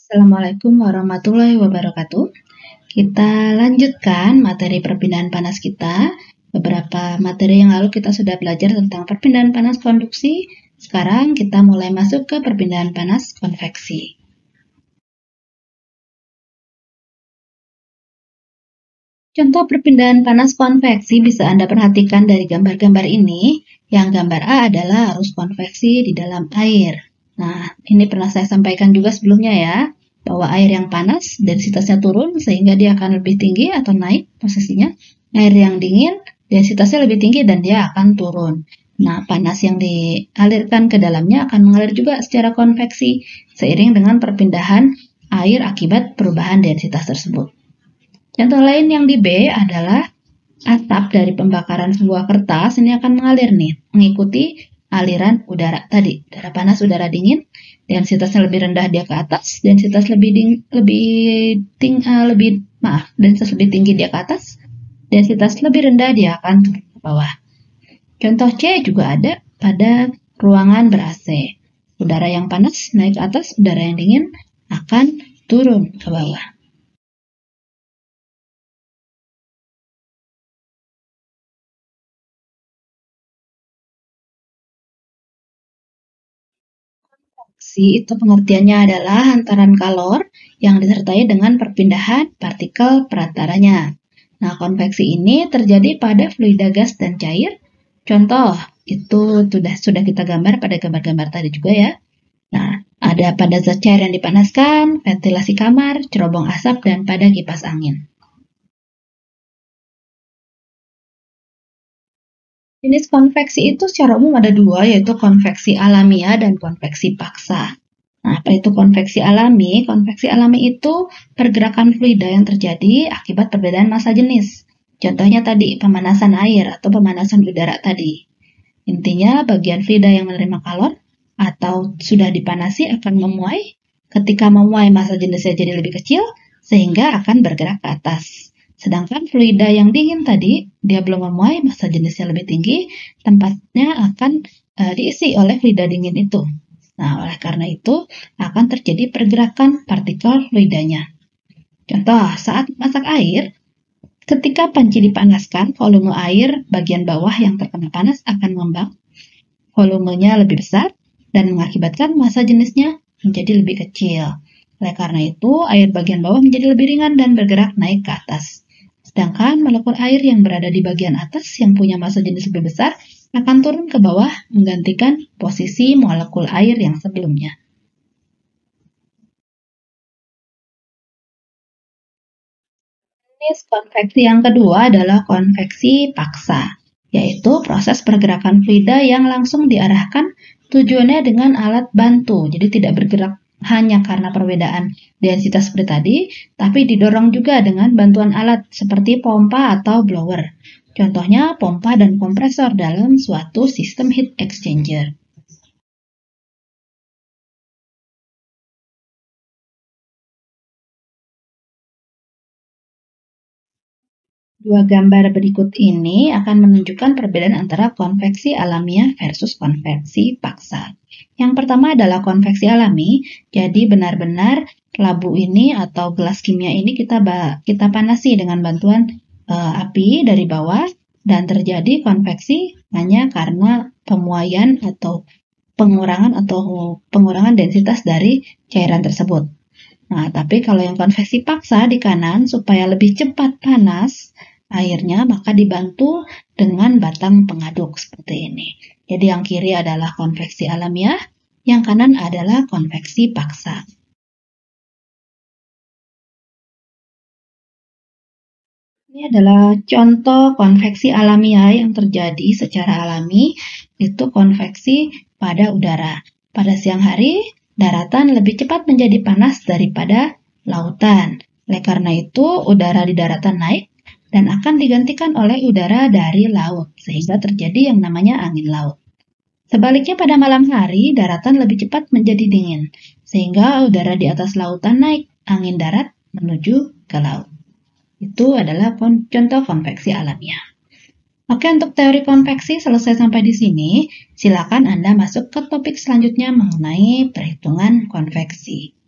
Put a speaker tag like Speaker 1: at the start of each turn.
Speaker 1: Assalamualaikum warahmatullahi wabarakatuh. Kita lanjutkan materi perpindahan panas kita. Beberapa materi yang lalu kita sudah belajar tentang perpindahan panas konduksi. Sekarang kita mulai masuk ke perpindahan panas konveksi. Contoh perpindahan panas konveksi bisa Anda perhatikan dari gambar-gambar ini. Yang gambar A adalah arus konveksi di dalam air. Nah, ini pernah saya sampaikan juga sebelumnya ya, bahwa air yang panas densitasnya turun sehingga dia akan lebih tinggi atau naik posisinya. Air yang dingin densitasnya lebih tinggi dan dia akan turun. Nah, panas yang dialirkan ke dalamnya akan mengalir juga secara konveksi seiring dengan perpindahan air akibat perubahan densitas tersebut. Contoh lain yang di B adalah asap dari pembakaran sebuah kertas ini akan mengalir nih, mengikuti aliran udara tadi. Udara panas, udara dingin, densitasnya lebih rendah dia ke atas, densitas lebih tinggi dia ke atas, densitas lebih rendah dia akan turun ke bawah. Contoh C juga ada pada ruangan ber-AC. Udara yang panas naik ke atas, udara yang dingin akan turun ke bawah. Konveksi itu pengertiannya adalah hantaran kalor yang disertai dengan perpindahan partikel perantaranya. Nah, konveksi ini terjadi pada fluida gas dan cair. Contoh, itu sudah kita gambar pada gambar-gambar tadi juga ya. Nah, ada pada zat cair yang dipanaskan, ventilasi kamar, cerobong asap, dan pada kipas angin. Jenis konveksi itu secara umum ada dua, yaitu konveksi alamiah dan konveksi paksa. Nah, apa itu konveksi alami? Konveksi alami itu pergerakan fluida yang terjadi akibat perbedaan massa jenis. Contohnya tadi, pemanasan air atau pemanasan udara tadi. Intinya, bagian fluida yang menerima kalor atau sudah dipanasi akan memuai. Ketika memuai, massa jenisnya jadi lebih kecil, sehingga akan bergerak ke atas. Sedangkan fluida yang dingin tadi, dia belum memuai, massa jenisnya lebih tinggi, tempatnya akan diisi oleh fluida dingin itu. Nah, oleh karena itu akan terjadi pergerakan partikel fluidanya. Contoh, saat masak air, ketika panci dipanaskan, volume air bagian bawah yang terkena panas akan mengembang. Volumenya lebih besar dan mengakibatkan massa jenisnya menjadi lebih kecil. Oleh karena itu, air bagian bawah menjadi lebih ringan dan bergerak naik ke atas. Sedangkan molekul air yang berada di bagian atas yang punya massa jenis lebih besar akan turun ke bawah menggantikan posisi molekul air yang sebelumnya. Jenis konveksi yang kedua adalah konveksi paksa, yaitu proses pergerakan fluida yang langsung diarahkan tujuannya dengan alat bantu, jadi tidak bergerak hanya karena perbedaan densitas seperti tadi, tapi didorong juga dengan bantuan alat seperti pompa atau blower. Contohnya pompa dan kompresor dalam suatu sistem heat exchanger. Dua gambar berikut ini akan menunjukkan perbedaan antara konveksi alamiah versus konveksi paksa. Yang pertama adalah konveksi alami, jadi benar-benar labu ini atau gelas kimia ini kita panasi dengan bantuan api dari bawah dan terjadi konveksi hanya karena pemuaian atau pengurangan densitas dari cairan tersebut. Nah, tapi kalau yang konveksi paksa di kanan supaya lebih cepat panas airnya, maka dibantu dengan batang pengaduk seperti ini. Jadi yang kiri adalah konveksi alamiah, yang kanan adalah konveksi paksa. Ini adalah contoh konveksi alamiah yang terjadi secara alami, itu konveksi pada udara. Pada siang hari, daratan lebih cepat menjadi panas daripada lautan. Oleh karena itu, udara di daratan naik dan akan digantikan oleh udara dari laut, sehingga terjadi yang namanya angin laut. Sebaliknya pada malam hari, daratan lebih cepat menjadi dingin, sehingga udara di atas lautan naik, angin darat menuju ke laut. Itu adalah contoh konveksi alamiah. Oke, untuk teori konveksi selesai sampai di sini. Silakan Anda masuk ke topik selanjutnya mengenai perhitungan konveksi.